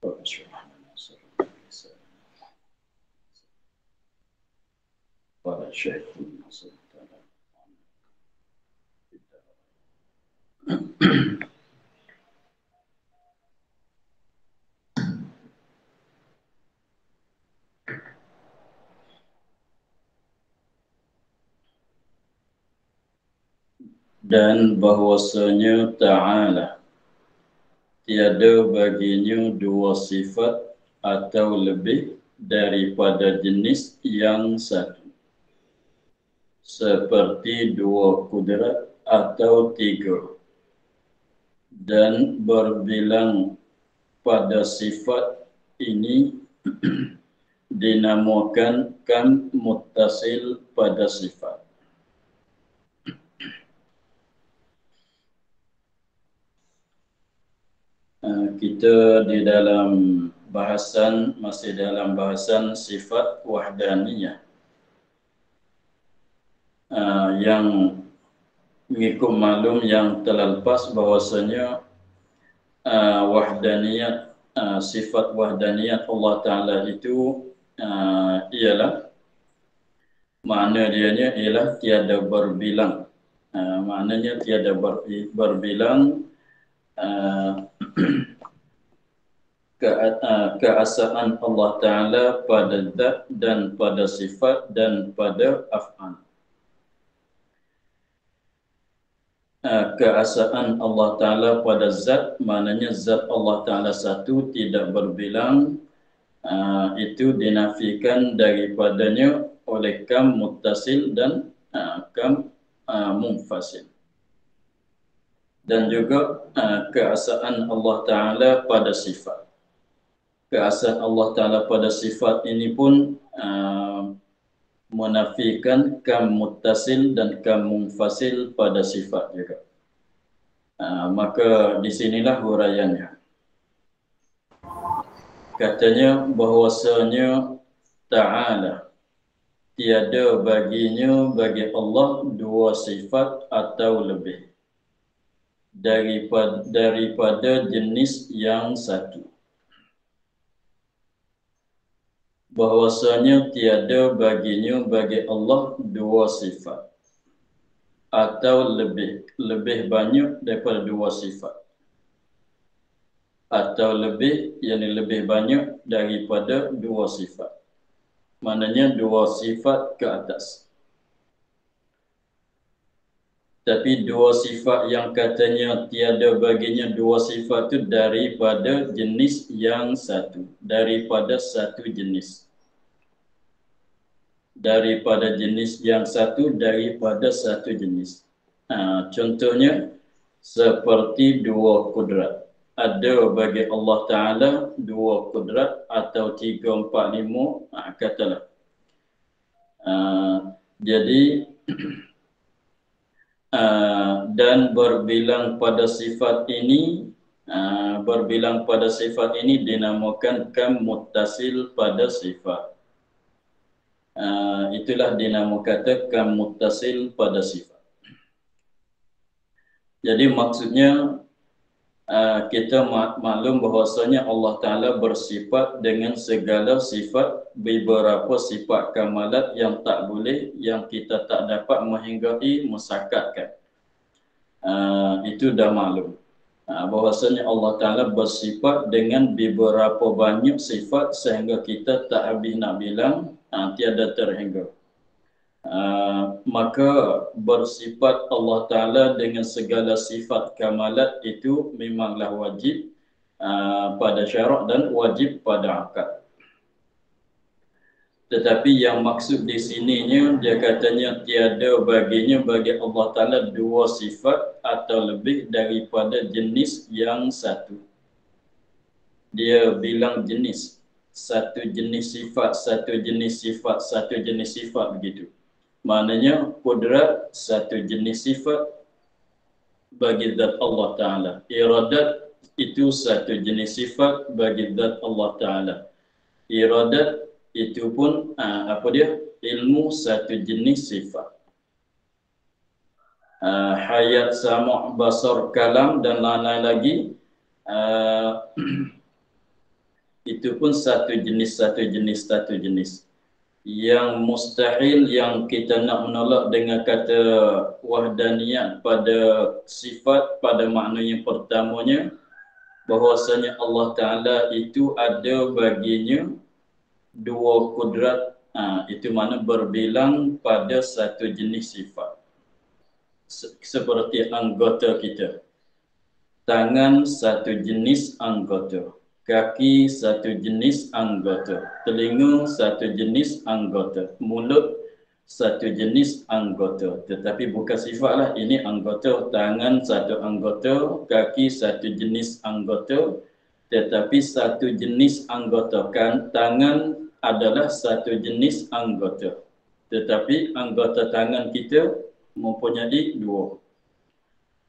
Pada Syekh dan bahwasanya Ta'ala tiada baginya dua sifat atau lebih daripada jenis yang satu, seperti dua kudrat atau tiga, dan berbilang pada sifat ini dinamakan kam muttasil pada sifat. Kita di dalam masih dalam bahasan sifat wahdaniyah, yang mengikut maklum yang telah lepas bahwasanya wahdaniyat, sifat wahdaniyat Allah Ta'ala itu ialah makna dianya ialah tiada berbilang. Maknanya tiada berbilang keesaan Allah Ta'ala pada zat dan pada sifat dan pada af'al. Keesaan Allah Ta'ala pada zat, maknanya zat Allah Ta'ala satu tidak berbilang, itu dinafikan daripadanya oleh kam muttasil dan kam munfasil. Dan juga keesaan Allah Ta'ala pada sifat. Keesaan Allah Ta'ala pada sifat ini pun menafikan kam muttasil dan kam munfasil pada sifat juga. Maka di sinilah huraiannya. Katanya bahwasanya Ta'ala tiada baginya bagi Allah dua sifat atau lebih daripada jenis yang satu. Bahwasanya tiada baginya bagi Allah dua sifat atau lebih banyak daripada dua sifat, atau lebih, yakni lebih banyak daripada dua sifat, maknanya dua sifat ke atas. Tapi dua sifat yang katanya tiada baginya dua sifat itu daripada jenis yang satu, daripada satu jenis. Daripada jenis yang satu, daripada satu jenis. Contohnya seperti dua kudrat. Ada bagi Allah Ta'ala dua kudrat atau 3, 4, 5, katalah. Jadi dan berbilang pada sifat ini, dinamakan kam muttasil pada sifat. Itulah dinamakan kam muttasil pada sifat. Jadi maksudnya kita maklum bahwasanya Allah Ta'ala bersifat dengan segala sifat, beberapa sifat kamalat yang tak boleh, yang kita tak dapat menghinggapi, musakatkan. Itu dah maklum. Bahwasanya Allah Ta'ala bersifat dengan beberapa banyak sifat sehingga kita tak habis nak bilang, tiada terhingga. Maka bersifat Allah Ta'ala dengan segala sifat kamalat itu memanglah wajib pada syarak dan wajib pada akad. Tetapi yang maksud di sininya, dia katanya tiada baginya bagi Allah Ta'ala dua sifat atau lebih daripada jenis yang satu. Dia bilang jenis, satu jenis sifat, satu jenis sifat, satu jenis sifat begitu. Maknanya kudrat satu jenis sifat bagi zat Allah Ta'ala. Iradat itu satu jenis sifat bagi zat Allah Ta'ala. Iradat itu pun ilmu satu jenis sifat. Hayat, sama', basar, kalam dan lain-lain lagi, itu pun satu jenis. Yang mustahil yang kita nak menolak dengan kata wahdaniyah pada sifat, pada makna yang pertamanya, bahwasanya Allah Ta'ala itu ada baginya dua kudrat, itu mana berbilang pada satu jenis sifat. Seperti anggota kita, tangan satu jenis anggota, kaki satu jenis anggota, telinga satu jenis anggota, mulut satu jenis anggota. Tetapi bukan sifatlah, ini anggota. Tangan satu anggota, kaki satu jenis anggota, tetapi satu jenis anggota. Kan tangan adalah satu jenis anggota, tetapi anggota tangan kita mempunyai dua.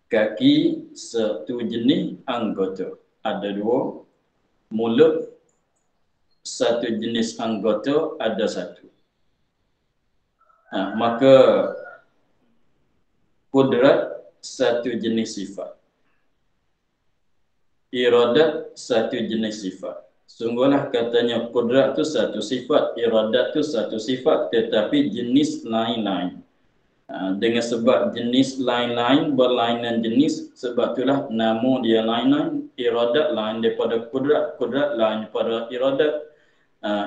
Kaki satu jenis anggota, ada dua. Mulut satu jenis anggota, ada satu. Maka kudrat satu jenis sifat, iradat satu jenis sifat. Sungguhlah katanya kudrat tu satu sifat, iradat tu satu sifat, tetapi jenis lain-lain. Dengan sebab jenis lain-lain, berlainan jenis, sebab itulah nama dia lain-lain. Iradat lain daripada kudrat, kudrat lain daripada iradat,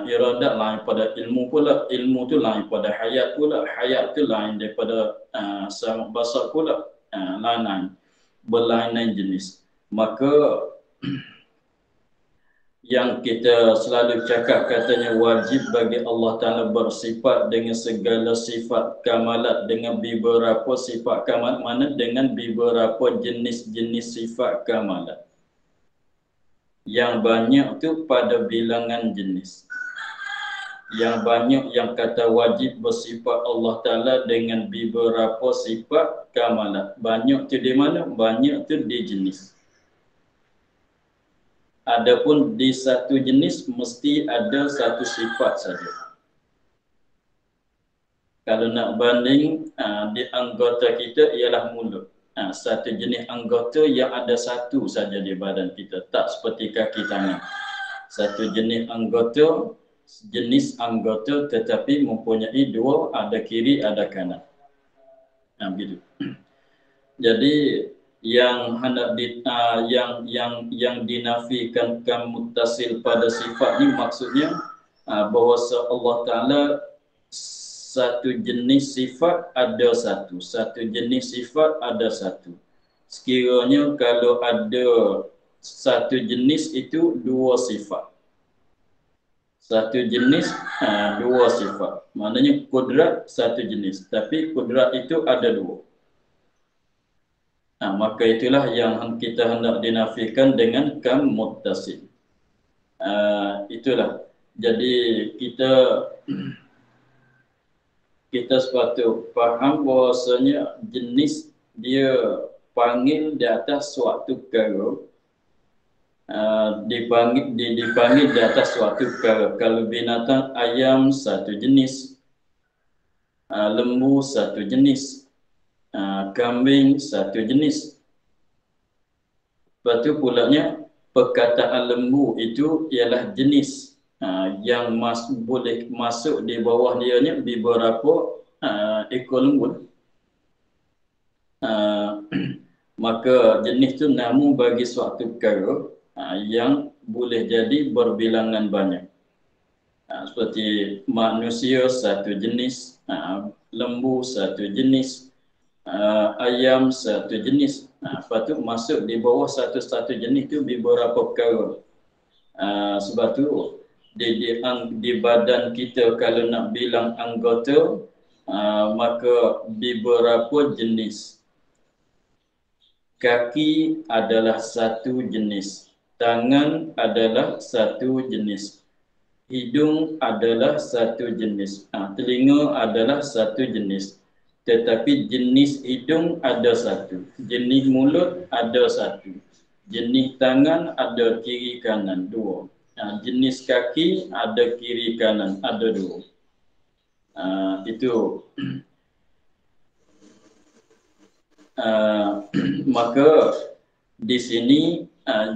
iradat lain pada ilmu pula, ilmu tu lain pada hayat pula, hayat tu lain daripada sama basar pula, lain-lain, berlainan jenis. Maka yang kita selalu cakap katanya wajib bagi Allah Ta'ala bersifat dengan segala sifat kamalat, dengan beberapa sifat kamalat, mana dengan beberapa jenis-jenis sifat kamalat. Yang banyak tu pada bilangan jenis. Yang banyak yang kata wajib bersifat Allah Ta'ala dengan beberapa sifat kamalat. Banyak tu di mana? Banyak tu di jenis. Adapun di satu jenis mesti ada satu sifat saja. Kalau nak banding di anggota kita ialah mulut. Satu jenis anggota yang ada satu saja di badan kita, tak seperti kaki tangan. Satu jenis anggota tetapi mempunyai dua, ada kiri ada kanan. Begitu. Jadi yang hendak yang dinafikan muttasil pada sifat ni maksudnya bahawa Allah Ta'ala satu jenis sifat ada satu, satu jenis sifat ada satu. Sekiranya kalau ada satu jenis itu dua sifat, satu jenis dua sifat, maknanya kudrat satu jenis, tapi kudrat itu ada dua. Maka itulah yang kita hendak dinafikan dengan kam muttasil. Itulah. Jadi kita sepatut faham bahawasanya jenis dia panggil di atas suatu perkara, dipanggil di atas suatu perkara. Kalau binatang, ayam satu jenis, lembu satu jenis, kambing satu jenis. Lepas tu pulanya perkataan lembu itu ialah jenis yang boleh masuk di bawah dia ni beberapa ekor lembu. Maka jenis tu nama bagi suatu perkara yang boleh jadi berbilangan banyak. Seperti manusia satu jenis, lembu satu jenis, ayam satu jenis. Lepas tu masuk di bawah satu-satu jenis tu beberapa perkara. Sebab tu di badan kita kalau nak bilang anggota, maka beberapa jenis. Kaki adalah satu jenis, tangan adalah satu jenis, hidung adalah satu jenis, telinga adalah satu jenis. Tetapi jenis hidung ada satu, jenis mulut ada satu, jenis tangan ada kiri kanan dua, jenis kaki ada kiri kanan ada dua. Itu maka di sini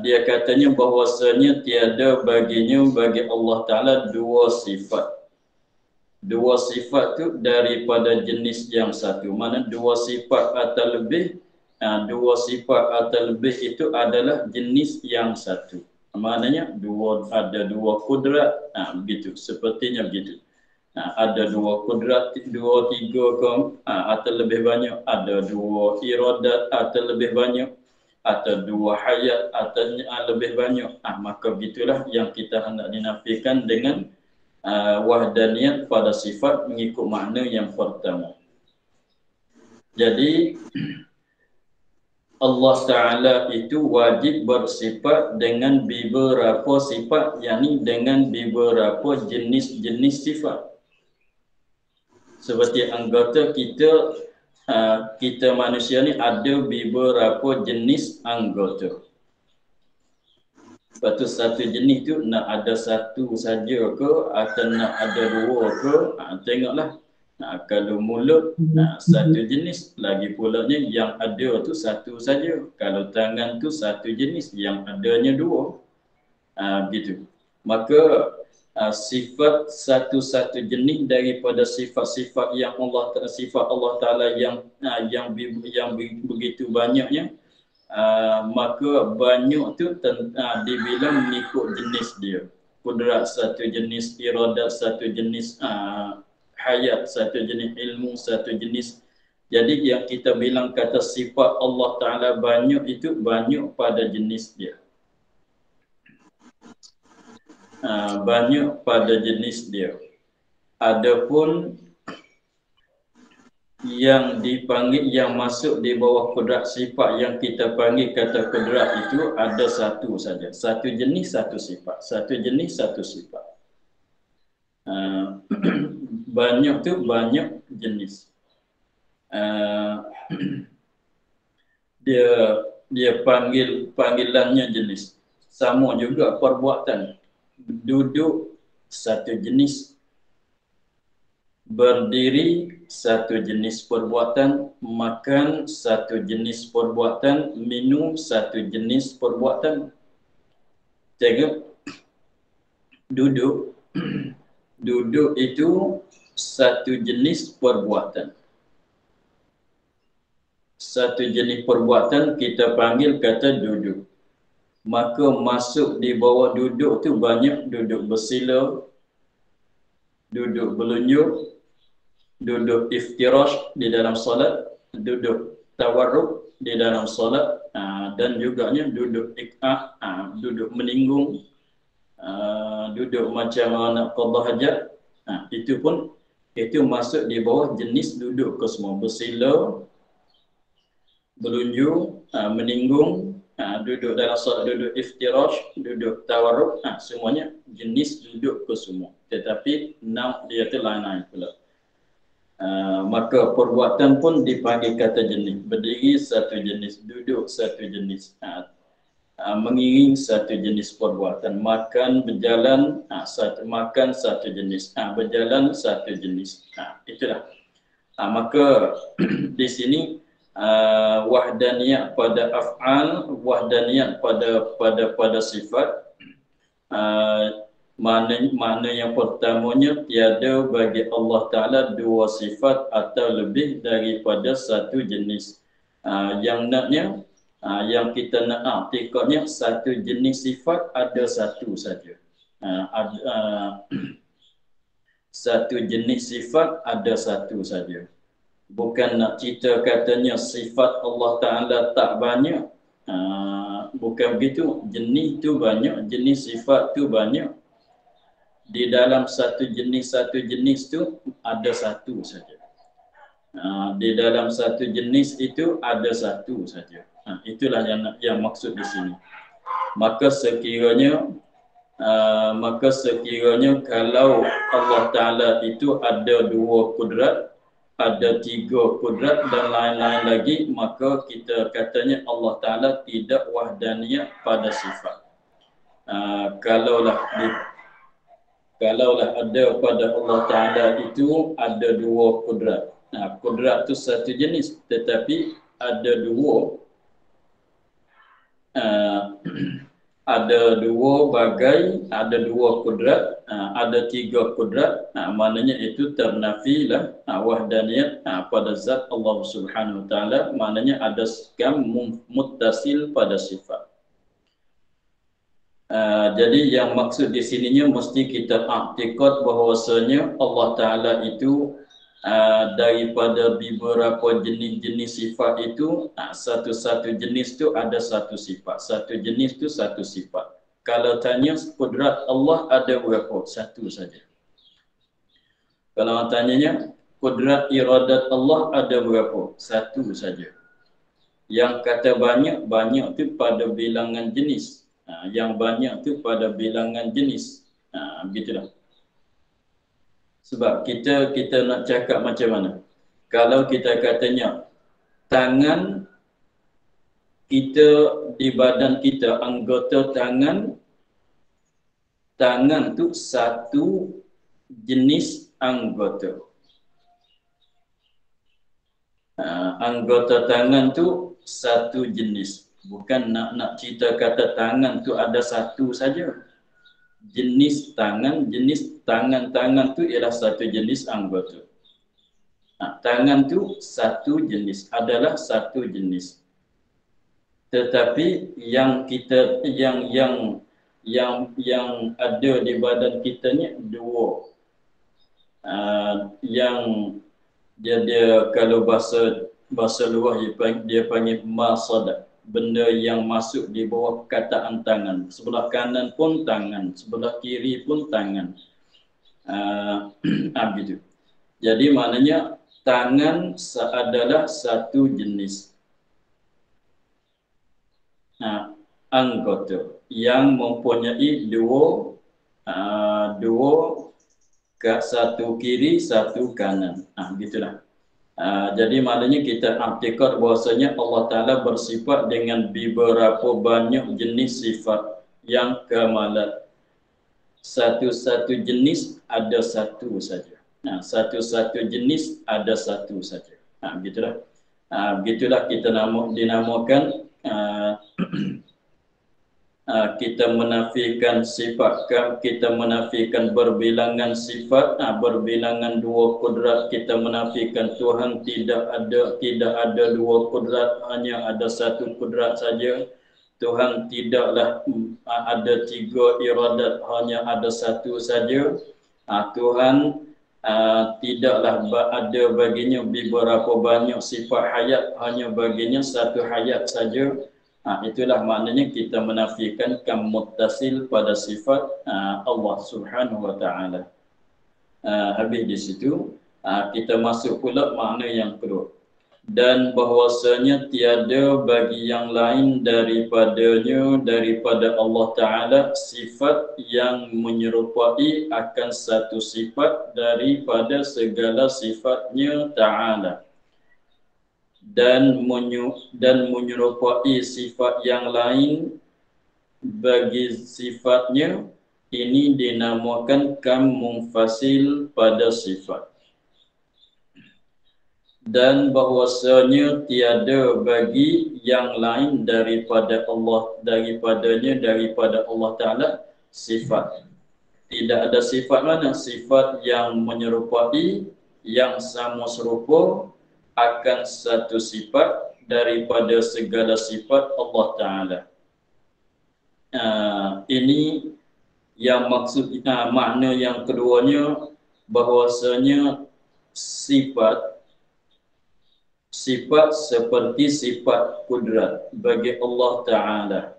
dia katanya bahwasanya tiada baginya bagi Allah Ta'ala dua sifat. Dua sifat tu daripada jenis yang satu. Mana dua sifat atau lebih, dua sifat atau lebih itu adalah jenis yang satu. Maknanya ada dua kudrat, begitu. Sepertinya begitu. Ada dua kudrat, dua, tiga ke, atau lebih banyak. Ada dua iradat atau lebih banyak. Atau dua hayat atau lebih banyak. Maka begitulah yang kita hendak dinafikan dengan wahdaniyat pada sifat mengikut makna yang pertama. Jadi Allah Ta'ala itu wajib bersifat dengan beberapa sifat, yakni dengan beberapa jenis-jenis sifat. Seperti anggota kita, kita manusia ni ada beberapa jenis anggota. Lepas tu satu jenis tu nak ada satu saja ke atau nak ada dua ke, tengoklah. Kalau mulut satu jenis, lagi pulanya yang ada tu satu saja. Kalau tangan tu satu jenis, yang adanya dua. Gitu. Maka sifat satu-satu jenis daripada sifat-sifat yang sifat Allah Taala yang begitu banyaknya, maka banyak tu dibilang mengikut jenis dia. Kudrat satu jenis, iradat satu jenis, hayat satu jenis, ilmu satu jenis. Jadi yang kita bilang kata sifat Allah Ta'ala banyak itu banyak pada jenis dia. Banyak pada jenis dia. Adapun yang dipanggil, yang masuk di bawah kudrat sifat yang kita panggil kata kudrat itu ada satu saja. Satu jenis, satu sifat. Satu jenis, satu sifat. Banyak tu banyak jenis. Dia panggilannya jenis. Sama juga perbuatan. Duduk satu jenis, berdiri satu jenis perbuatan, makan satu jenis perbuatan, minum satu jenis perbuatan. Tengok, duduk itu satu jenis perbuatan. Satu jenis perbuatan kita panggil kata duduk. Maka masuk di bawah duduk tu banyak. Duduk bersila, duduk berlunjuk, duduk iftirash di dalam solat, duduk tawarruk di dalam solat, dan juganya duduk ik'ah, duduk meninggung, duduk macam nak qadha hajat. Itu pun itu masuk di bawah jenis duduk ke semua. Bersila, berlunjuk, meninggung, duduk dalam solat, duduk iftirash, duduk tawarruk, semuanya jenis duduk ke semua. Tetapi nam dia tu lain-lain pula. Maka perbuatan pun dipanggil kata jenis. Berdiri satu jenis, duduk satu jenis, mengiring satu jenis perbuatan, makan, berjalan, makan satu jenis, berjalan satu jenis. Itulah. Maka di sini wahdaniyat pada af'al, wahdaniyat pada sifat. Mana yang pertamanya tiada bagi Allah Ta'ala dua sifat atau lebih daripada satu jenis. Yang kita nak artikelnya satu jenis sifat ada satu saja. Satu jenis sifat ada satu saja. Bukan nak cerita katanya sifat Allah Ta'ala tak banyak. Bukan begitu. Jenis tu banyak, jenis sifat tu banyak. Di dalam satu jenis tu ada satu saja. Di dalam satu jenis itu ada satu saja. Itulah yang maksud di sini. Maka sekiranya kalau Allah Ta'ala itu ada dua kudrat, ada tiga kudrat dan lain-lain lagi, maka kita katanya Allah Ta'ala tidak wahdaniyah pada sifat. Kalaulah ada pada Allah Ta'ala itu ada dua kudrat. Kudrat itu satu jenis, tetapi ada dua uh, ada dua bagai, ada dua kudrat, ada tiga kudrat, maknanya itu ternafilah wahdaniyat pada zat Allah Subhanahu wa taala, maknanya ada skam muttasil pada sifat. Jadi yang maksud di sininya mesti kita i'tikad bahwasanya Allah taala itu daripada beberapa jenis-jenis sifat itu, satu-satu jenis tu ada satu sifat, satu jenis tu satu sifat. Kalau tanya kudrat Allah ada berapa? Satu saja. Kalau tanyanya kudrat iradat Allah ada berapa? Satu saja. Yang kata banyak, banyak tu pada bilangan jenis. Yang banyak tu pada bilangan jenis. Begitulah. Sebab kita nak cakap macam mana? Kalau kita katanya tangan kita di badan kita, anggota tangan tu satu jenis anggota. Anggota tangan tu satu jenis. Bukan nak cerita kata tangan tu ada satu saja. Jenis tangan tu ialah satu jenis anggota. Tangan tu satu jenis, adalah satu jenis. Tetapi yang kita yang ada di badan kita ni dua. Yang dia kalau bahasa luar dia panggil masad, benda yang masuk di bawah kataan tangan. Sebelah kanan pun tangan, sebelah kiri pun tangan. Begitu. Jadi maknanya tangan adalah satu jenis anggota yang mempunyai dua satu kiri satu kanan. Gitulah. Jadi maknanya kita i'tikad bahwasanya Allah Taala bersifat dengan beberapa banyak jenis sifat yang kamalat. Satu-satu jenis ada satu saja. Satu-satu jenis ada satu saja. Begitulah. Begitulah kita dinamakan kita menafikan sifat, kita menafikan berbilangan sifat, berbilangan dua kudrat, kita menafikan Tuhan tidak ada dua kudrat, hanya ada satu kudrat saja. Tuhan tidaklah ada tiga iradat, hanya ada satu saja. Tuhan tidaklah ada baginya beberapa banyak sifat hayat, hanya baginya satu hayat saja. Itulah maknanya kita menafikan kam muttasil pada sifat Allah Subhanahu wa taala. Habis di situ kita masuk pula makna yang kedua. Dan bahwasanya tiada bagi yang lain daripada Allah Ta'ala sifat yang menyerupai akan satu sifat daripada segala sifatnya Ta'ala, dan menyerupai sifat yang lain bagi sifatnya, ini dinamakan kam munfasil pada sifat. Dan bahwasanya tiada bagi yang lain daripada Allah Ta'ala sifat. Tidak ada sifat mana? Sifat yang menyerupai, yang sama serupa akan satu sifat daripada segala sifat Allah Ta'ala. Ini yang maksud, makna yang keduanya, bahwasanya sifat seperti sifat kudrat bagi Allah Ta'ala.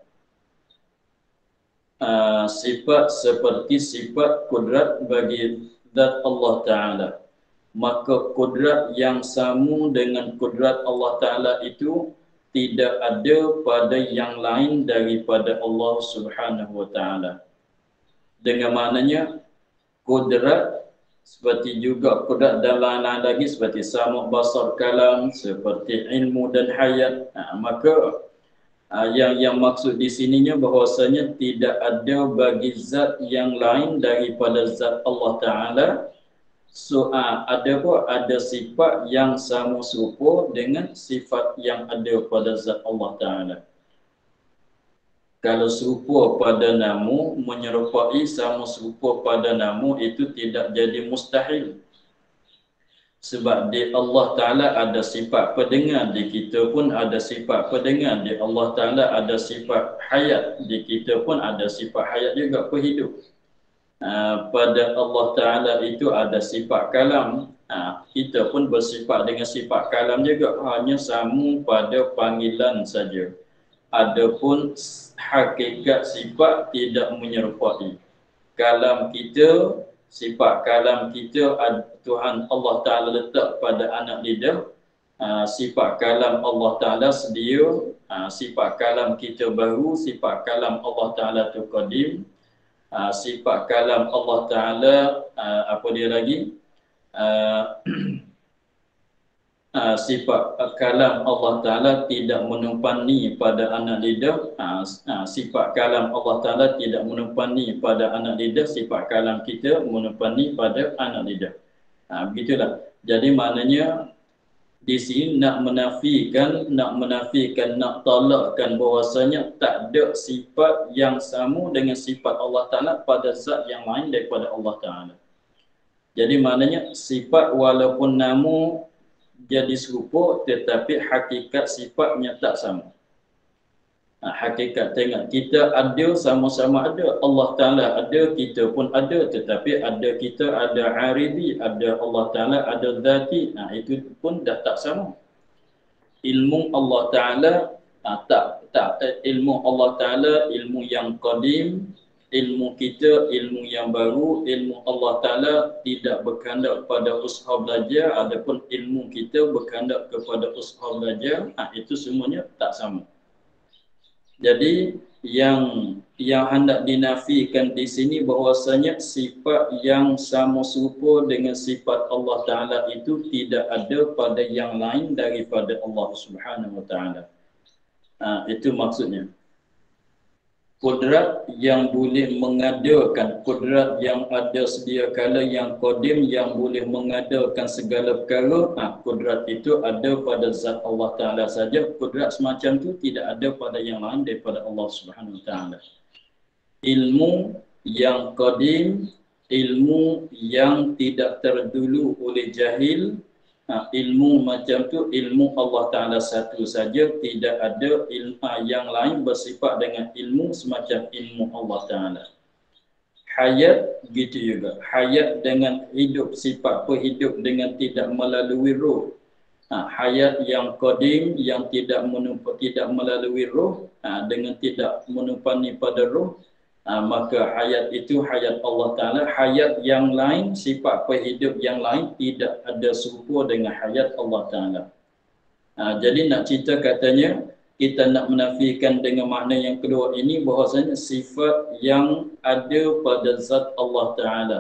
Sifat seperti sifat kudrat bagi zat Allah Ta'ala. Maka kudrat yang sama dengan kudrat Allah Ta'ala itu tidak ada pada yang lain daripada Allah Subhanahu wa Ta'ala. Dengan maknanya kudrat seperti juga kudrat dan lain-lain lagi seperti sama' basar kalam, seperti ilmu dan hayat. Maka yang maksud di sininya bahwasanya tidak ada bagi zat yang lain daripada zat Allah Ta'ala. Ada sifat yang sama serupa dengan sifat yang ada pada zat Allah Ta'ala. Kalau serupa pada namu, menyerupai sama serupa pada namu itu tidak jadi mustahil. Sebab di Allah Ta'ala ada sifat pendengar, di kita pun ada sifat pendengar. Di Allah Ta'ala ada sifat hayat, di kita pun ada sifat hayat juga, penghidup. Pada Allah Ta'ala itu ada sifat kalam. Kita pun bersifat dengan sifat kalam juga, hanya sama pada panggilan saja. Adapun hakikat sifat tidak menyerupai. Kalam kita, sifat kalam kita, Tuhan Allah Ta'ala letak pada anak lidah. Sifat kalam Allah Ta'ala sedia, sifat kalam kita baru, sifat kalam Allah Ta'ala tu qadim. Sifat kalam Allah Ta'ala, apa dia lagi? Sifat kalam Allah Ta'ala tidak menumpani pada anak lidah. Sifat kalam Allah Ta'ala tidak menumpani pada anak lidah. Sifat kalam kita menumpani pada anak lidah. Begitulah. Jadi maknanya di sini nak menafikan, nak tolakkan bahwasanya tak ada sifat yang sama dengan sifat Allah Ta'ala pada zat yang lain daripada Allah Ta'ala. Jadi maknanya sifat walaupun nama jadi serupa, tetapi hakikat sifatnya tak sama. Hakikat, tengok, kita ada, sama-sama ada. Allah Ta'ala ada, kita pun ada. Tetapi ada kita, ada aridi, ada Allah Ta'ala, ada zati. Itu pun dah tak sama. Ilmu Allah Ta'ala, ilmu Allah Ta'ala, ilmu yang qadim. Ilmu kita, ilmu yang baru, ilmu Allah Ta'ala tidak berkehendak pada usaha belajar, adapun ilmu kita berkehendak kepada usaha belajar. Itu semuanya tak sama. Jadi yang hendak dinafikan di sini bahwasanya sifat yang sama serupa dengan sifat Allah Ta'ala itu tidak ada pada yang lain daripada Allah Subhanahu Wa Ta'ala. Itu maksudnya. Kudrat yang boleh mengadakan, kudrat yang ada sedia kala, yang qadim, yang boleh mengadakan segala perkara, kudrat itu ada pada zat Allah Ta'ala saja. Kudrat semacam itu tidak ada pada yang lain daripada Allah Subhanahu Wa Ta'ala. Ilmu yang qadim, ilmu yang tidak terdulu oleh jahil, ilmu macam tu ilmu Allah Ta'ala satu saja, tidak ada ilmu yang lain bersifat dengan ilmu semacam ilmu Allah Ta'ala. Hayat gitu juga, hayat dengan hidup, sifat berhidup dengan tidak melalui roh. Hayat yang qadim, yang tidak melalui roh, dengan tidak menumpani pada roh, maka hayat itu hayat Allah Ta'ala. Hayat yang lain, sifat berhidup yang lain tidak ada serupa dengan hayat Allah Ta'ala. Jadi nak cerita katanya, kita nak menafikan dengan makna yang kedua ini bahawasanya sifat yang ada pada zat Allah Ta'ala.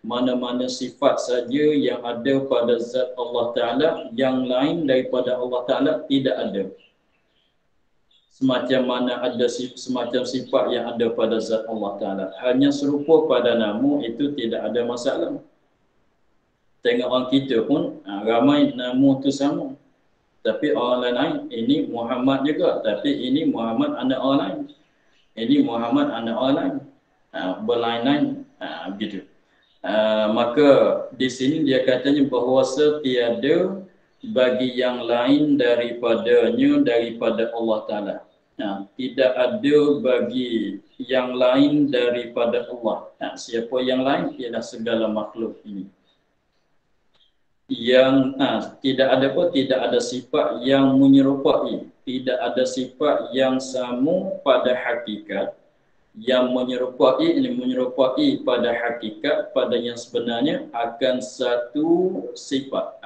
Mana-mana sifat saja yang ada pada zat Allah Ta'ala, yang lain daripada Allah Ta'ala tidak ada. Semacam mana ada semacam sifat yang ada pada zat Allah Ta'ala. Hanya serupa pada nama, itu tidak ada masalah. Tengok orang kita pun, ramai nama tu sama. Tapi orang lain, ini Muhammad juga. Tapi ini Muhammad anak orang lain. Ini Muhammad anak orang lain. Berlain-lain, begitu. Maka di sini dia katanya bahawa tiada bagi yang lain daripada Allah Ta'ala. Tidak ada bagi yang lain daripada Allah. Siapa yang lain? Ialah segala makhluk ini. Yang tidak ada sifat yang menyerupai, tidak ada sifat yang sama pada hakikat. Yang menyerupai pada hakikat, pada yang sebenarnya akan suatu sifat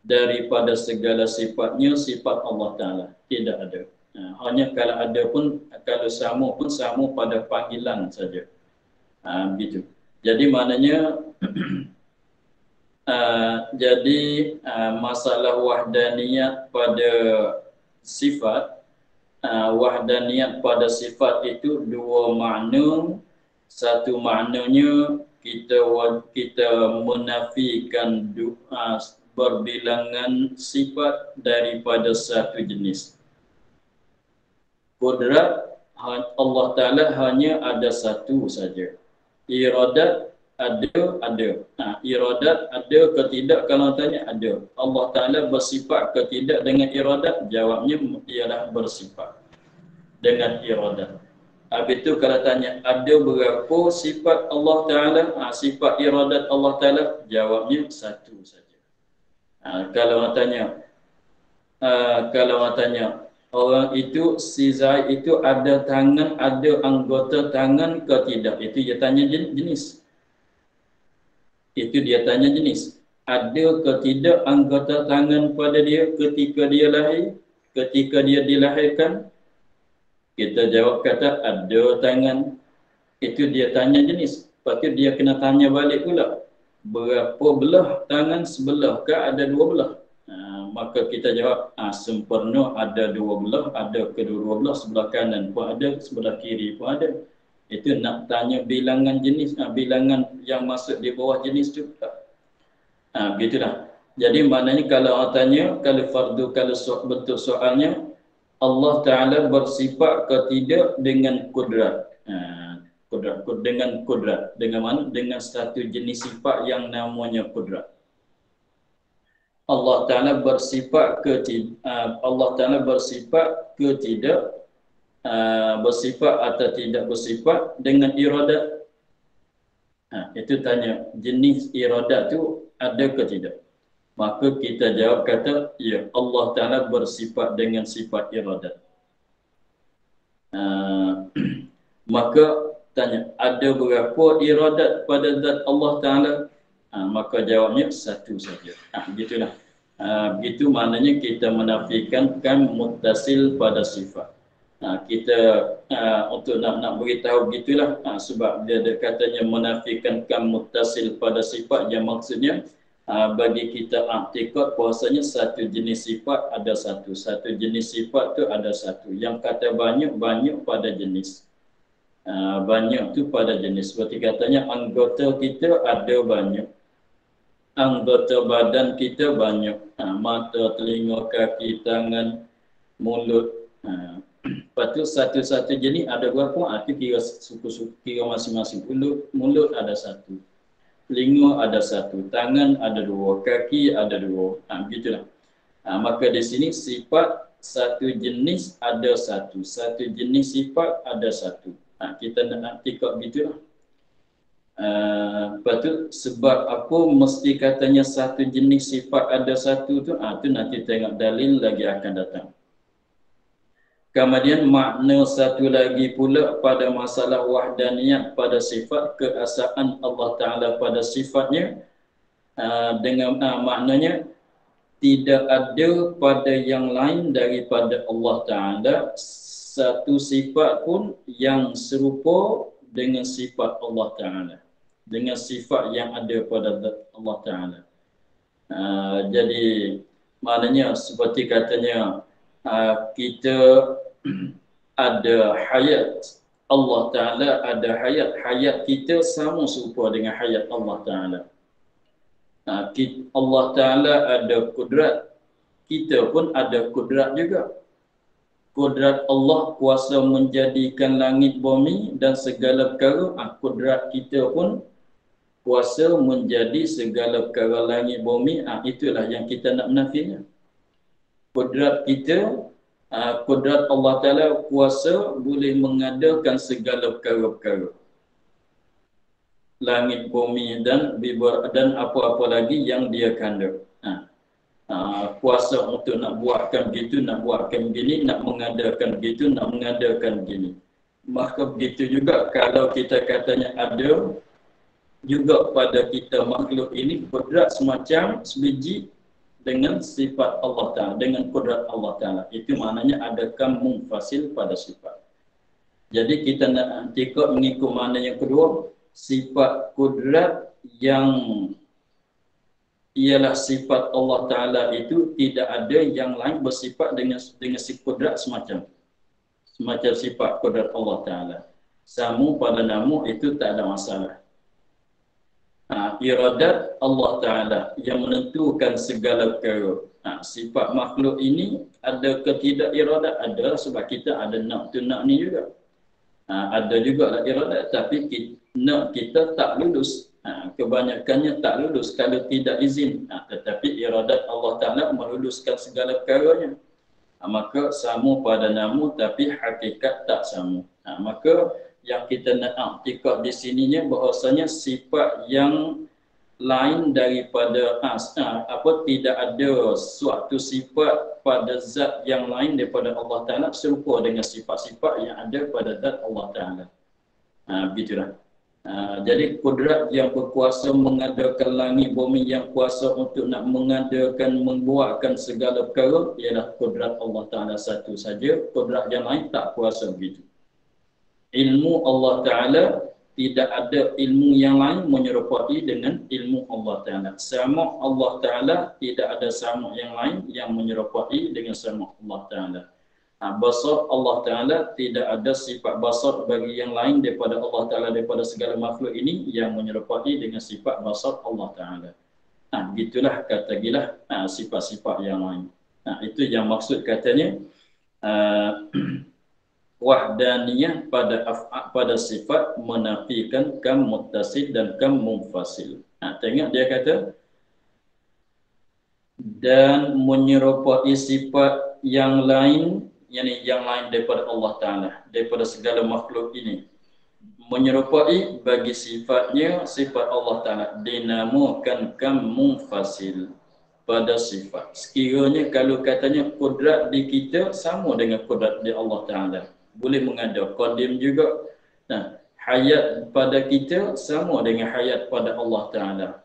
daripada segala sifatnya, sifat Allah Ta'ala. Tidak ada. Hanya kalau ada pun, kalau sama pun sama pada panggilan saja. Begitu. Jadi maknanya masalah wahdaniyat pada sifat, wahdaniyat pada sifat itu dua makna. Satu maknanya kita menafikan berbilangan sifat daripada satu jenis. Kudrat Allah Ta'ala hanya ada satu saja. Iradat ada. Iradat ada ke tidak? Kalau tanya ada. Allah Ta'ala bersifat ke tidak dengan iradat? Jawabnya ialah bersifat dengan iradat. Habis itu kalau tanya ada berapa sifat Allah Ta'ala? Sifat iradat Allah Ta'ala? Jawabnya satu saja. Kalau orang tanya orang itu, si Zaid itu ada tangan, ada anggota tangan ke tidak? Itu dia tanya jenis. Itu dia tanya jenis. Ada ke tidak anggota tangan pada dia ketika dia lahir? Ketika dia dilahirkan? Kita jawab kata ada tangan. Itu dia tanya jenis. Lepas tu dia kena tanya balik pula. Berapa belah tangan sebelah ke ada dua belah? Maka kita jawab sempurna ada dua belah, ada kedua belah, sebelah kanan pun ada, sebelah kiri pun ada. Itu nak tanya bilangan jenis, bilangan yang masuk di bawah jenis tu. Begitulah. Jadi maknanya kalau orang tanya, kalau fardu, kalau bentuk soalnya, Allah Ta'ala bersifat ke tidak dengan kudrat. Dengan kudrat. Dengan mana? Dengan satu jenis sifat yang namanya kudrat. Allah Ta'ala bersifat ke tidak, bersifat atau tidak bersifat dengan iradat. Itu tanya jenis iradat tu ada ke tidak. Maka kita jawab kata ya, Allah Ta'ala bersifat dengan sifat iradat. Maka tanya ada berapa iradat pada zat Allah Ta'ala? Maka jawabnya satu saja. Begitulah. Begitu maknanya kita menafikan kan muttasil pada sifat. Kita untuk nak beritahu begitulah, sebab dia ada katanya menafikan kan muttasil pada sifat, yang maksudnya bagi kita i'tikad bahasanya satu jenis sifat ada satu, satu jenis sifat tu ada satu. Yang kata banyak pada jenis. Banyak tu pada jenis. Seperti katanya anggota kita ada banyak. Anggota badan kita banyak. Mata, telinga, kaki, tangan, mulut. Lepas tu satu-satu jenis ada berapa? Itu kira suku-suku, kira masing-masing. Mulut ada satu. Telinga ada satu. Tangan ada dua. Kaki ada dua. Begitulah. Maka di sini sifat satu jenis ada satu. Satu jenis sifat ada satu. Kita nak tikak begitulah. Lepas tu sebab apa mesti katanya satu jenis sifat ada satu tu? Tu nanti tengok dalil lagi akan datang. Kemudian makna satu lagi pula pada masalah wahdaniyah pada sifat, keesaan Allah Ta'ala pada sifatnya, dengan maknanya tidak ada pada yang lain daripada Allah Ta'ala satu sifat pun yang serupa dengan sifat Allah Ta'ala, dengan sifat yang ada pada Allah Ta'ala. Jadi maknanya seperti katanya kita ada hayat, Allah Ta'ala ada hayat. Hayat kita sama serupa dengan hayat Allah Ta'ala. Allah Ta'ala ada kudrat, kita pun ada kudrat juga. Kudrat Allah kuasa menjadikan langit bumi dan segala perkara. Kudrat kita pun kuasa menjadi segala perkara langit bumi. Itulah yang kita nak menafikan. Kudrat kita, kudrat Allah Ta'ala kuasa boleh mengadakan segala perkara-perkara. Langit, bumi dan apa-apa lagi yang dia kandung. Kuasa untuk nak buatkan begitu, nak buatkan begini, nak mengadakan begitu, nak mengadakan begini. Maka begitu juga kalau kita katanya ada juga pada kita makhluk ini kudrat semacam sebiji dengan sifat Allah Ta'ala, dengan kudrat Allah Ta'ala. Itu maknanya adakan munfasil pada sifat. Jadi kita nak tikak mengikut makna yang kedua, sifat kudrat yang ialah sifat Allah Ta'ala itu tidak ada yang lain bersifat dengan sifat kudrat semacam sifat kudrat Allah Ta'ala. Sama pada nama itu tak ada masalah. Iradat Allah Ta'ala yang menentukan segala perkara. Sifat makhluk ini ada ketidak iradat? Ada, sebab kita ada nak tu nak ni juga. Ada juga lah iradat, tapi nak kita tak lulus. Kebanyakannya tak lulus kalau tidak izin. Tetapi iradat Allah Ta'ala meluluskan segala perkaranya. Maka sama pada nama tapi hakikat tak sama. Maka yang kita nak i'tikad di sininya bahawasanya sifat yang lain daripada tidak ada suatu sifat pada zat yang lain daripada Allah Ta'ala serupa dengan sifat-sifat yang ada pada zat Allah Ta'ala. Begitulah. Jadi kudrat yang berkuasa mengadakan langit bumi, yang kuasa untuk nak mengadakan, membuatkan segala perkara, ialah kudrat Allah Ta'ala satu saja. Kudrat yang lain tak kuasa begitu. Ilmu Allah Ta'ala, tidak ada ilmu yang lain menyerupai dengan ilmu Allah Ta'ala. Sama Allah Ta'ala, tidak ada sama yang lain yang menyerupai dengan sama Allah Ta'ala. Basar Allah Ta'ala, tidak ada sifat basar bagi yang lain daripada Allah Ta'ala, daripada segala makhluk ini yang menyerupai dengan sifat basar Allah Ta'ala. Begitulah kata gilah sifat-sifat yang lain. Itu yang maksud katanya wahdaniyah pada sifat menafikan kam muttasil dan kam munfasil. Tengok dia kata dan menyerupai sifat yang lain, yang lain daripada Allah Ta'ala, daripada segala makhluk ini, menyerupai bagi sifatnya, sifat Allah Ta'ala dinamakan kam munfasil pada sifat. Sekiranya kalau katanya kudrat di kita sama dengan kudrat di Allah Ta'ala, boleh mengada qadim juga. Hayat pada kita sama dengan hayat pada Allah Ta'ala.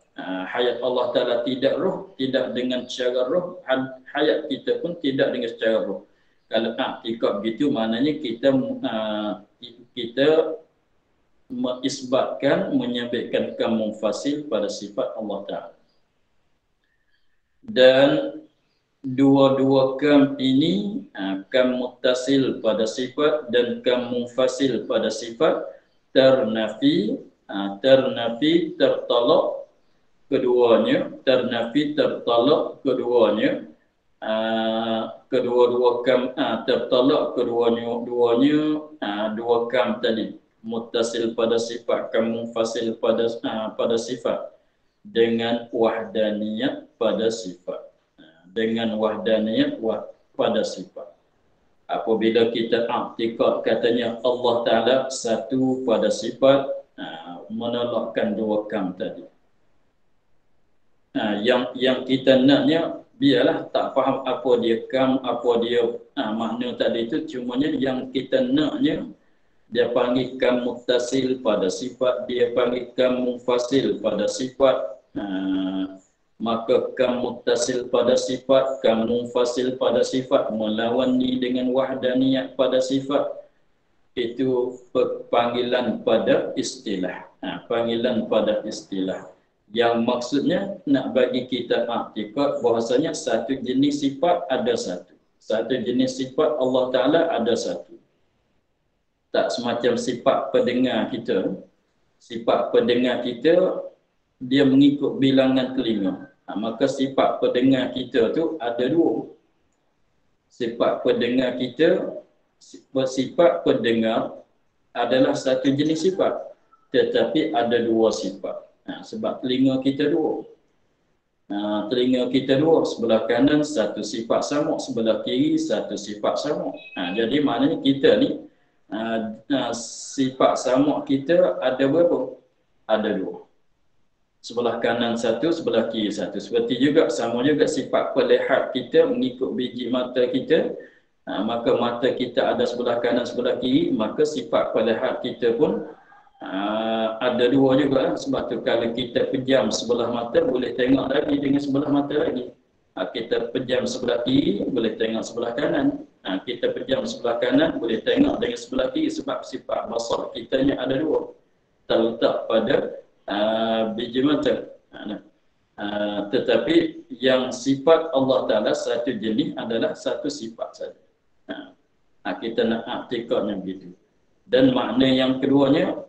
Hayat Allah Ta'ala tidak roh, tidak dengan cara roh. Hayat kita pun tidak dengan secara roh. Kalau i'tikad begitu, maknanya kita mengisbatkan, menyabitkan kam munfasil pada sifat Allah Ta'ala. Dan dua-dua kam ini, kam muttasil pada sifat dan kam munfasil pada sifat, ternafi, tertolak keduanya, ternafi, tertolak keduanya, kedua-dua kam tertolak keduanya, dua kam tadi, muttasil pada sifat, kam munfasil pada sifat, dengan wahdaniyat pada sifat, dengan wahdaniyat pada sifat. Apabila kita i'tikad katanya Allah Ta'ala satu pada sifat, menolakkan dua kam tadi. Yang kita naknya, biarlah tak faham apa dia kam, apa dia makna tadi itu, cumanya yang kita naknya, dia panggil kam muttasil pada sifat, dia panggil kam munfasil pada sifat. Maka kam muttasil pada sifat, kam munfasil pada sifat, melawan ni dengan wahdaniyat pada sifat, itu panggilan pada istilah. Panggilan pada istilah yang maksudnya nak bagi kita i'tikad bahasanya satu jenis sifat ada satu. Satu jenis sifat Allah Ta'ala ada satu. Tak semacam sifat pendengar kita. Sifat pendengar kita, dia mengikut bilangan telinga. Maka sifat pendengar kita tu ada dua. Sifat pendengar kita, sifat pendengar adalah satu jenis sifat, tetapi ada dua sifat. Sebab telinga kita dua. Telinga kita dua, sebelah kanan satu sifat samuk, sebelah kiri satu sifat samuk. Jadi maknanya kita ni sifat samuk kita ada berapa? Ada dua. Sebelah kanan satu, sebelah kiri satu. Seperti juga, sama juga sifat pelihat kita mengikut biji mata kita. Maka mata kita ada sebelah kanan, sebelah kiri. Maka sifat pelihat kita pun ada dua juga. Sebab tu kalau kita pejam sebelah mata, boleh tengok lagi dengan sebelah mata lagi. Kita pejam sebelah kiri, boleh tengok sebelah kanan. Kita pejam sebelah kanan, boleh tengok dengan sebelah kiri. Sebab sifat basar kita ni ada dua. Terletak pada biji mata. Tetapi yang sifat Allah Ta'ala satu jenis adalah satu sifat saja. Kita nak i'tikadnya begitu. Dan makna yang keduanya,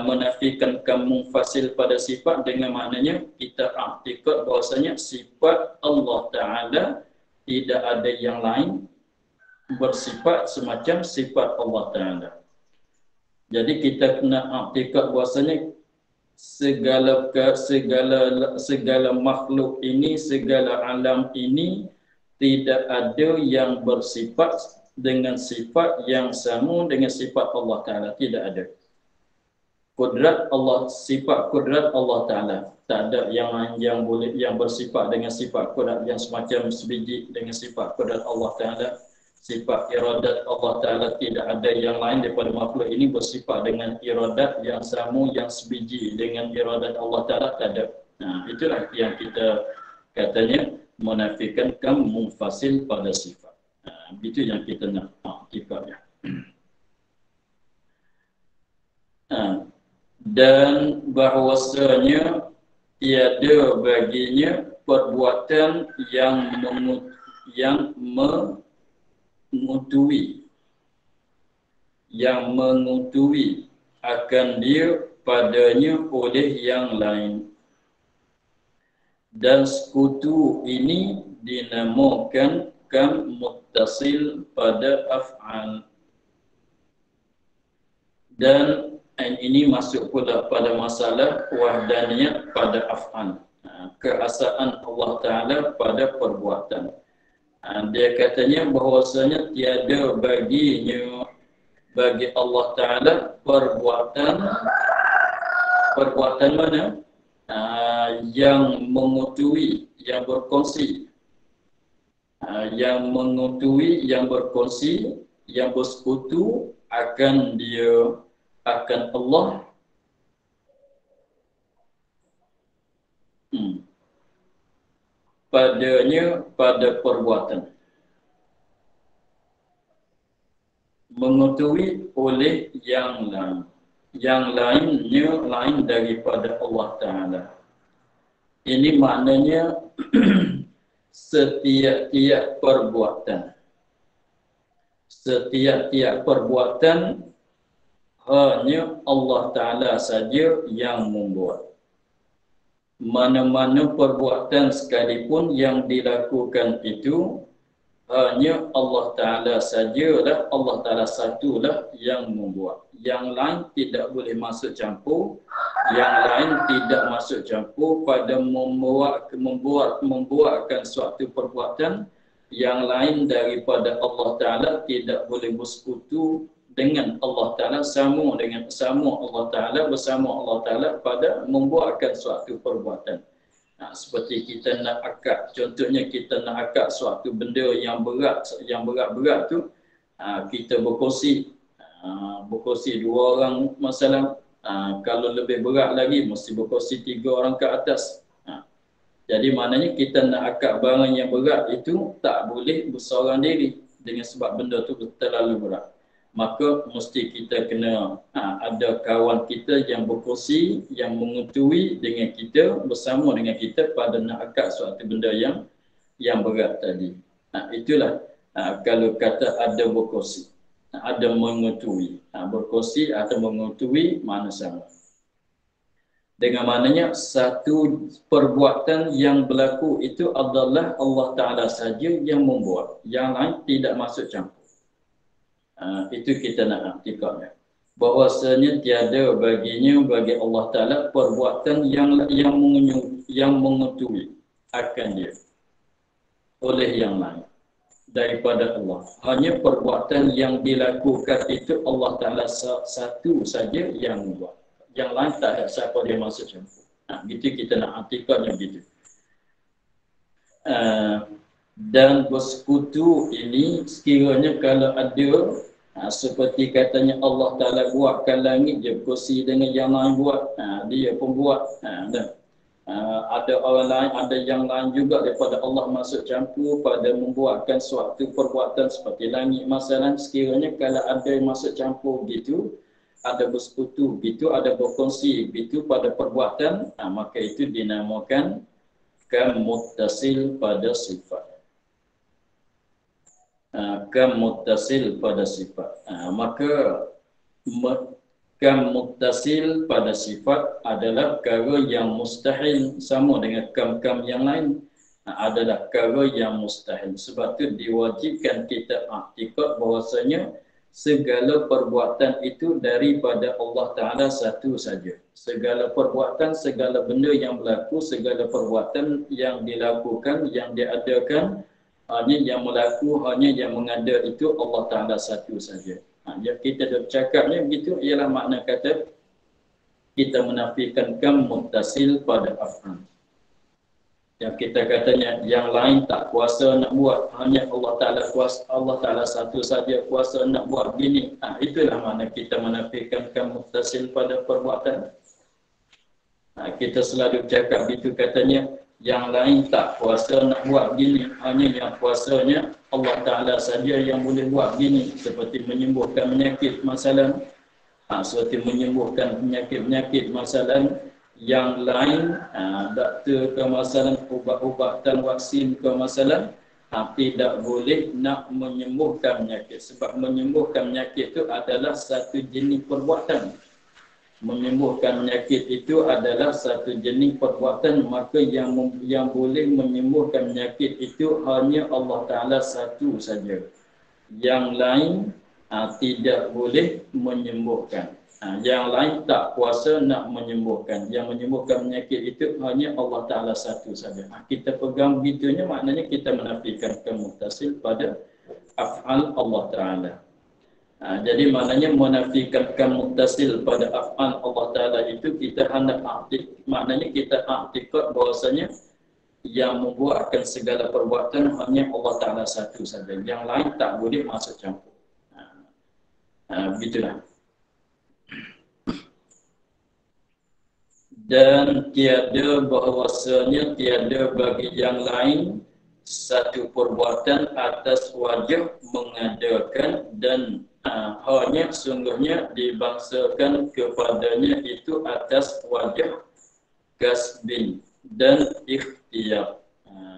menafikan munfasil pada sifat dengan maknanya kita i'tikad bahwasanya sifat Allah Ta'ala tidak ada yang lain bersifat semacam sifat Allah Ta'ala. Jadi kita kena i'tikad bahwasanya segala makhluk ini, segala alam ini tidak ada yang bersifat dengan sifat yang sama dengan sifat Allah Ta'ala. Tidak ada. Kudrat Allah, sifat kudrat Allah Ta'ala. Tak ada yang lain yang boleh yang bersifat dengan sifat kudrat yang semacam sebiji dengan sifat kudrat Allah Ta'ala. Sifat iradat Allah Ta'ala, tidak ada yang lain daripada makhluk ini bersifat dengan iradat yang sama, yang sebiji dengan iradat Allah Ta'ala. Tak ada. Nah, itulah yang kita katanya menafikan munfasil pada sifat. Itu yang kita nak i'tikadnya. Dan bahwasanya tiada baginya perbuatan yang mengutui akan dia padanya oleh yang lain. Dan sekutu ini dinamakan muttasil pada af'al. Dan ini masuk pula pada masalah wahdaniyat pada af'al. Keasaan Allah Ta'ala pada perbuatan. Dia katanya bahwasanya tiada bagi Allah Ta'ala perbuatan mana yang mengutui, yang berkongsi, yang berkongsi, yang bersekutu akan dia, akan Allah padanya pada perbuatan, mengutui oleh yang lain, yang lainnya lain daripada Allah Ta'ala. Ini maknanya setiap-tiap perbuatan hanya Allah Ta'ala saja yang membuat. Mana-mana perbuatan sekalipun yang dilakukan itu hanya Allah Ta'ala sajalah, Allah Ta'ala satulah yang membuat. Yang lain tidak boleh masuk campur, yang lain tidak masuk campur pada membuatkan suatu perbuatan. Yang lain daripada Allah Ta'ala tidak boleh bersekutu dengan Allah Ta'ala, sama Allah Ta'ala, bersama Allah Ta'ala pada membuatkan suatu perbuatan. Seperti kita nak akad, contohnya kita nak akad suatu benda yang berat tu, kita berkongsi dua orang masalah. Kalau lebih berat lagi mesti berkongsi 3 orang ke atas. Jadi maknanya kita nak akad barang yang berat itu tak boleh berseorang diri dengan sebab benda tu terlalu berat. Maka mesti kita kena ada kawan kita yang berkongsi, yang mengutui dengan kita, bersama dengan kita pada nak akad suatu benda yang berat tadi. Itulah kalau kata ada berkongsi, ada mengutui. Berkongsi atau mengutui mana sama. Dengan maknanya satu perbuatan yang berlaku itu adalah Allah Ta'ala saja yang membuat. Yang lain tidak masuk campur. Itu kita nak i'tikadnya. Bahwasanya tiada bagi Allah Ta'ala perbuatan yang mengutui akan dia oleh yang lain daripada Allah. Hanya perbuatan yang dilakukan itu Allah Ta'ala satu saja yang membuat. Yang lain tak ada siapa dia masuk campur. Gitu kita nak i'tikadnya begitu. Dan bersekutu ini sekiranya kalau ada seperti katanya Allah Ta'ala buatkan langit, dia berkongsi dengan yang lain buat, dia pembuat. Ada orang lain, ada yang lain juga daripada Allah masuk campur pada membuatkan suatu perbuatan seperti langit masalah. Sekiranya kalau ada yang masuk campur gitu, ada bersekutu gitu, ada berkongsi gitu pada perbuatan, maka itu dinamakan muttasil pada sifat. Muttasil pada sifat. Maka kam muttasil pada sifat adalah perkara yang mustahil sama dengan kam-kam yang lain. Adalah perkara yang mustahil. Sebab tu diwajibkan kita i'tikad bahwasanya segala perbuatan itu daripada Allah Ta'ala satu saja. Segala perbuatan, segala benda yang berlaku, segala perbuatan yang dilakukan, yang diadakan, hanya yang berlaku, hanya yang mengada itu Allah Ta'ala satu saja. Yang kita dah cakapnya begitu ialah makna kata kita menafikan kam muttasil pada af'al. Yang kita katanya yang lain tak kuasa nak buat, hanya Allah Ta'ala kuasa, Allah Ta'ala satu saja kuasa nak buat begini. Itulah makna kita menafikan kam muttasil pada perbuatan. Kita selalu cakap begitu katanya yang lain tak kuasa nak buat begini, hanya yang kuasanya Allah Ta'ala saja yang boleh buat begini. Seperti menyembuhkan penyakit masalah, seperti menyembuhkan penyakit-penyakit masalah yang lain, doktor ke masalah, ubat-ubatan, vaksin ke masalah, tidak boleh nak menyembuhkan penyakit. Sebab menyembuhkan penyakit itu adalah satu jenis perbuatan. Menyembuhkan penyakit itu adalah satu jenis perbuatan, maka yang boleh menyembuhkan penyakit itu hanya Allah Ta'ala satu saja. Yang lain tidak boleh menyembuhkan. Yang lain tak kuasa nak menyembuhkan. Yang menyembuhkan penyakit itu hanya Allah Ta'ala satu saja. Kita pegang begitunya, maknanya kita menafikan kemuttasil pada af'al Allah Ta'ala. Jadi maknanya menafikan kemuttasil pada af'al Allah Ta'ala itu kita hendak maknanya kita i'tikad bahwasanya yang membuatkan segala perbuatan hanya Allah Ta'ala satu saja. Yang lain tak boleh masuk campur. Begitulah. Dan tiada bahwasanya tiada bagi yang lain satu perbuatan atas wajib mengadakan dan hanya sungguhnya dibangsakan kepadanya itu atas wajib kasbin dan ikhtiyar.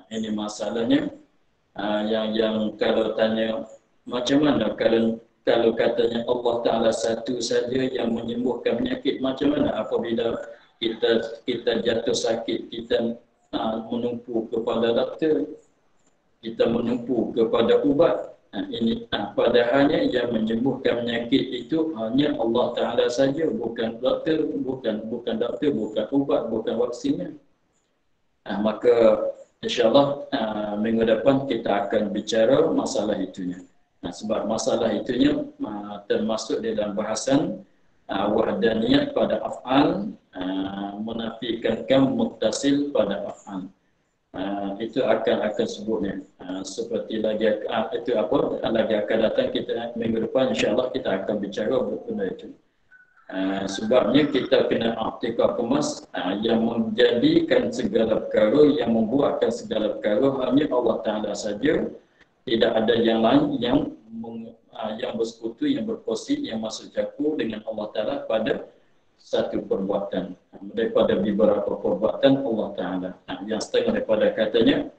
Ini masalahnya. Yang kalau tanya macam mana kalau katanya Allah Ta'ala satu saja yang menyembuhkan penyakit, macam mana apabila kita jatuh sakit, kita menumpu kepada doktor, kita menumpu kepada ubat. Ini padahalnya yang menyembuhkan penyakit itu hanya Allah Ta'ala saja, bukan doktor, bukan doktor, bukan ubat, bukan vaksinnya. Maka insyaAllah minggu depan kita akan bicara masalah itunya. Sebab masalah itunya termasuk di dalam bahasan wahdaniyat pada af'al, menafikan kam muttasil pada af'al. Itu akan sebutnya. Seperti lagi itu apa lagi akan datang kita minggu depan, insya-Allah kita akan bicara benda itu. Sebabnya kita kena i'tikad kemas yang menjadikan segala perkara, yang membuatkan segala perkara hanya Allah Ta'ala saja. Tidak ada yang lain yang bersekutu, yang berkongsi, yang masuk campur dengan Allah Ta'ala pada satu perbuatan. Daripada beberapa perbuatan Allah Ta'ala. Yang setengah daripada katanya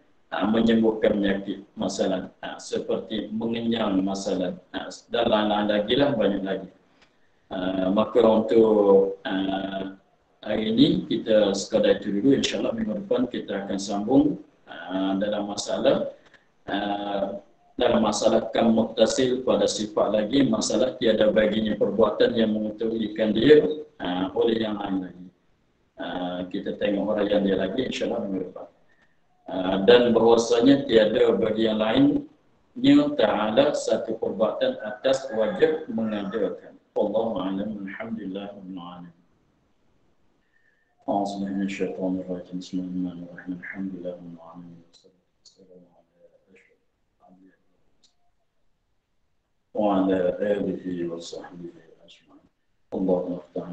menyembuhkan penyakit masalah, seperti mengenyang masalah, dan lain-lain lagi lah, banyak lagi. Maka untuk hari ini kita sekadar itu dulu. InsyaAllah minggu depan kita akan sambung dalam masalah kam muttasil pada sifat lagi, masalah tiada baginya perbuatan yang mengecualikan dia oleh yang lain lagi. Kita tengok huraian dia lagi insyaAllah minggu depan. Dan bahwasanya tiada bagi yang lainnya Ta'ala satu perbuatan atas wajib mengadakan. Wallahu a'lam. Alhamdulillah rabbil alamin. A'udzu billahi minasyaitonir rajim. Bismillahirrahmanirrahim. Alhamdulillah rabbil alamin. وعلى آله وصحبه أجمعين. اللهم افتح